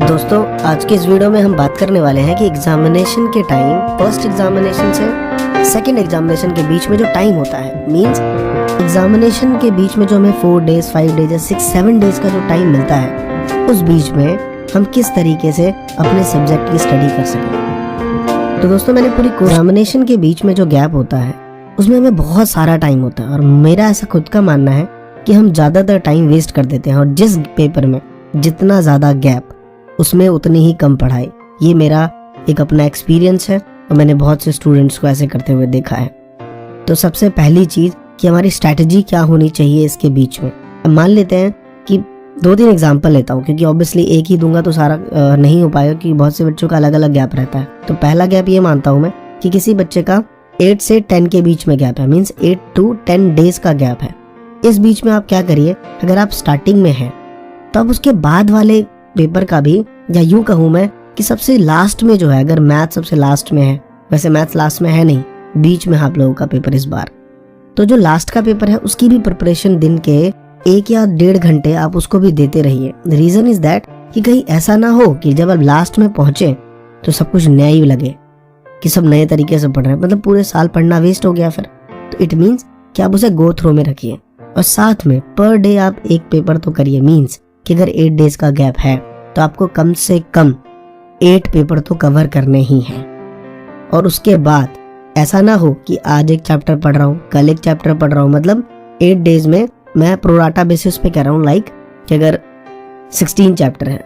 दोस्तों आज के इस वीडियो में हम बात करने वाले हैं कि एग्जामिनेशन के टाइम फर्स्ट एग्जामिनेशन से सेकंड एग्जामिनेशन के बीच में जो टाइम होता है, मींस एग्जामिनेशन के बीच में जो हमें 4 डेज 5 डेज या 6-7 डेज का जो टाइम मिलता है, उस बीच में हम किस तरीके से अपने सब्जेक्ट की स्टडी कर सकें। तो दोस्तों मैंने पूरी एग्जामिनेशन के बीच में जो गैप होता है उसमें हमें बहुत सारा टाइम होता है और मेरा ऐसा खुद का मानना है कि हम ज़्यादातर टाइम वेस्ट कर देते हैं और जिस पेपर में जितना ज़्यादा गैप उसमें उतनी ही कम पढ़ाई। ये मेरा एक अपना एक्सपीरियंस है और मैंने बहुत से स्टूडेंट्स को ऐसे करते हुए देखा है। तो सबसे पहली चीज़ कि हमारी स्ट्रैटेजी क्या होनी चाहिए इसके बीच में। अब मान लेते हैं कि 2-3 एग्जाम्पल लेता हूँ क्योंकि ऑब्वियसली एक ही दूंगा तो सारा नहीं हो पाएगा क्योंकि बहुत से बच्चों का अलग अलग गैप रहता है। तो पहला गैप ये मानता हूँ मैं कि किसी बच्चे का 8 से 10 के बीच में गैप है, मीन्स 8 to 10 डेज का गैप है। इस बीच में आप क्या करिए, अगर आप स्टार्टिंग में हैं तो अब उसके बाद वाले पेपर का भी, या यूं कहूँ मैं कि सबसे लास्ट में जो है, अगर मैथ सबसे लास्ट में है, वैसे मैथ लास्ट में है नहीं, बीच में आप लोगों का पेपर इस बार, तो जो लास्ट का पेपर है उसकी भी प्रिपरेशन दिन के 1 या 1.5 घंटे आप उसको भी देते रहिए। रीजन इज दैट कि कहीं ऐसा ना हो कि जब आप लास्ट में पहुंचे तो सब कुछ नया ही लगे कि सब नए तरीके से पढ़ रहे हैं, मतलब पूरे साल पढ़ना वेस्ट हो गया फिर। तो इट मीन्स कि आप उसे गो थ्रो में रखिए और साथ में पर डे आप एक पेपर तो करिए। मीन्स कि अगर 8 डेज का गैप है तो आपको कम से कम 8 पेपर तो कवर करने ही हैं। और उसके बाद ऐसा ना हो कि आज एक चैप्टर पढ़ रहा हूँ, कल एक चैप्टर पढ़ रहा हूँ, मतलब 8 डेज में मैं प्रोराटा बेसिस पे कह रहा हूँ, लाइक कि अगर 16 चैप्टर है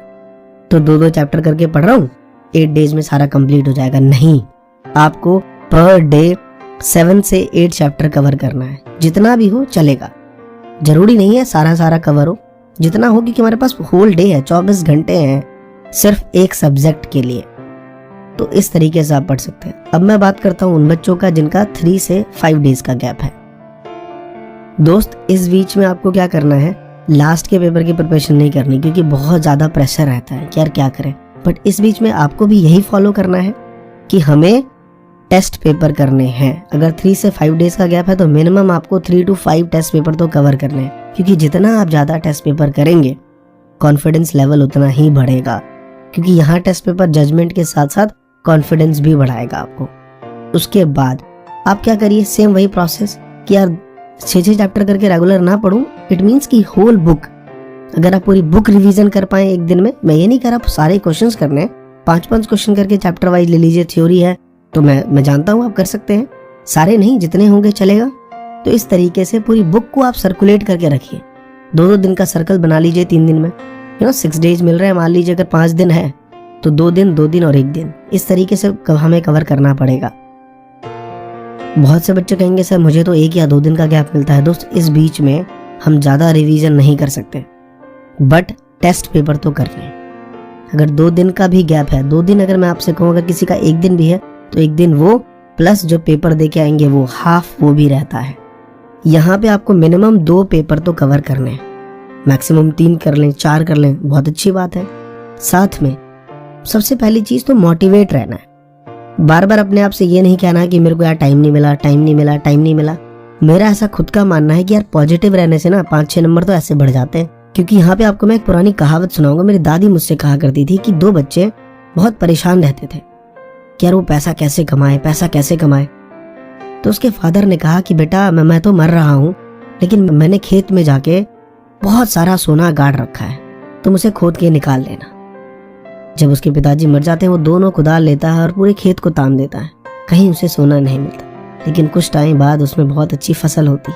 तो 2-2 चैप्टर करके पढ़ रहा हूँ, 8 डेज में सारा कंप्लीट हो जाएगा। नहीं, आपको पर डे 7 से 8 चैप्टर कवर करना है। जितना भी हो चलेगा, जरूरी नहीं है सारा कवर हो, जितना हो, क्योंकि हमारे पास होल डे है, 24 घंटे हैं सिर्फ एक सब्जेक्ट के लिए। तो इस तरीके से आप पढ़ सकते हैं। अब मैं बात करता हूं उन बच्चों का जिनका 3 से 5 डेज का गैप है। दोस्त इस बीच में आपको क्या करना है, लास्ट के पेपर की प्रिपरेशन नहीं करनी क्योंकि बहुत ज्यादा प्रेशर रहता है कि यार क्या करें। बट इस बीच में आपको भी यही फॉलो करना है कि हमें टेस्ट पेपर करने हैं। अगर 3 से 5 डेज का गैप है तो मिनिमम आपको 3 to 5 टेस्ट पेपर तो कवर करने हैं, क्योंकि जितना आप ज़्यादा टेस्ट पेपर करेंगे कॉन्फिडेंस लेवल उतना ही बढ़ेगा, क्योंकि यहाँ टेस्ट पेपर जजमेंट के साथ साथ कॉन्फिडेंस भी बढ़ाएगा आपको। उसके बाद आप क्या करिए, सेम वही प्रोसेस कि यार 6-6 चैप्टर करके रेगुलर ना पढ़ूं। इट मीन्स कि होल बुक, अगर आप पूरी बुक रिवीजन कर पाए एक दिन में, मैं ये नहीं कह रहा आप सारे क्वेश्चंस करने हैं, 5-5 क्वेश्चन करके चैप्टर वाइज ले लीजिए। थ्योरी है तो मैं जानता हूँ आप कर सकते हैं, सारे नहीं, जितने होंगे चलेगा। तो इस तरीके से पूरी बुक को आप सर्कुलेट करके रखिए। 2-2 दिन का सर्कल बना लीजिए 3 दिन में, 6 डेज मिल रहे हैं, मान लीजिए अगर 5 दिन है तो 2 दिन और 1 दिन, इस तरीके से हमें कवर करना पड़ेगा। बहुत से बच्चे कहेंगे सर मुझे तो 1 या 2 दिन का गैप मिलता है। दोस्त इस बीच में हम ज़्यादा रिवीजन नहीं कर सकते, बट टेस्ट पेपर तो कर लें। अगर 2 दिन का भी गैप है, 2 दिन अगर मैं आपसे कहूँ अगर किसी का 1 दिन भी है तो 1 दिन वो प्लस जो पेपर दे के आएंगे वो हाफ वो भी रहता है। यहाँ पे आपको मिनिमम 2 पेपर तो कवर करने हैं, मैक्सिमम 3 कर लें, 4 कर लें, बहुत अच्छी बात है। साथ में सबसे पहली चीज तो मोटिवेट रहना है। बार बार अपने आप से ये नहीं कहना कि मेरे को यार टाइम नहीं मिला। मेरा ऐसा खुद का मानना है कि यार पॉजिटिव रहने से ना 5-6 नंबर तो ऐसे बढ़ जाते हैं। क्योंकि यहाँ पे आपको मैं एक पुरानी कहावत सुनाऊंगा। मेरी दादी मुझसे कहा करती थी कि 2 बच्चे बहुत परेशान रहते थे कि यार वो पैसा कैसे कमाए। तो उसके फादर ने कहा कि बेटा मैं तो मर रहा हूँ, लेकिन मैंने खेत में जाके बहुत सारा सोना गाड़ रखा है, तुम उसे खोद के निकाल लेना। जब उसके पिताजी मर जाते हैं वो दोनों कुदाल लेता है और पूरे खेत को तान देता है, कहीं उसे सोना नहीं मिलता। लेकिन कुछ टाइम बाद उसमें बहुत अच्छी फसल होती,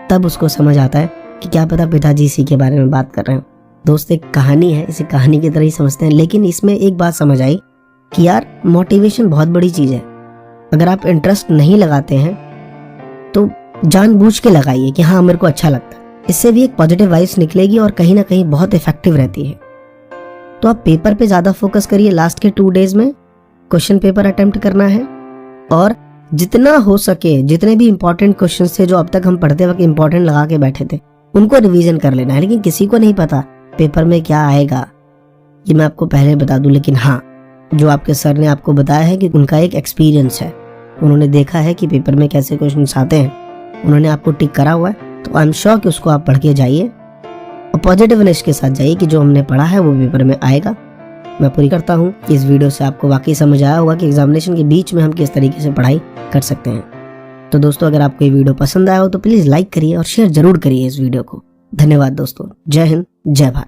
तब उसको समझ आता है कि क्या पता पिताजी इसी के बारे में बात कर रहे हो। दोस्त एक कहानी है, इसे कहानी की तरह ही समझते हैं, लेकिन इसमें एक बात समझ आई कि यार मोटिवेशन बहुत बड़ी चीज है। अगर आप इंटरेस्ट नहीं लगाते हैं तो जानबूझ के लगाइए कि हाँ मेरे को अच्छा लगता है, इससे भी एक पॉजिटिव वाइब्स निकलेगी और कहीं ना कहीं बहुत इफेक्टिव रहती है। तो आप पेपर पे ज्यादा फोकस करिए। लास्ट के 2 डेज में क्वेश्चन पेपर अटेम्प्ट करना है और जितना हो सके जितने भी इंपॉर्टेंट क्वेश्चन थे जो अब तक हम पढ़ते वक्त इंपॉर्टेंट लगा के बैठे थे उनको रिवीजन कर लेना है। लेकिन किसी को नहीं पता पेपर में क्या आएगा, ये मैं आपको पहले बता दूं। लेकिन हाँ, जो आपके सर ने आपको बताया है कि उनका एक एक्सपीरियंस है, उन्होंने देखा है कि पेपर में कैसे क्वेश्चन आते हैं, उन्होंने आपको टिक करा हुआ है, तो आई एम श्योर कि उसको आप पढ़ के जाइए और पॉजिटिवनेस के साथ जाइए कि जो हमने पढ़ा है वो पेपर में आएगा। मैं पूरी करता हूँ। इस वीडियो से आपको वाकई समझ आया होगा कि एग्जामिनेशन के बीच में हम किस तरीके से पढ़ाई कर सकते हैं। तो दोस्तों, अगर आपको ये वीडियो पसंद आया हो तो प्लीज लाइक करिए और शेयर जरूर करिए इस वीडियो को। धन्यवाद दोस्तों। जय हिंद, जय भारत।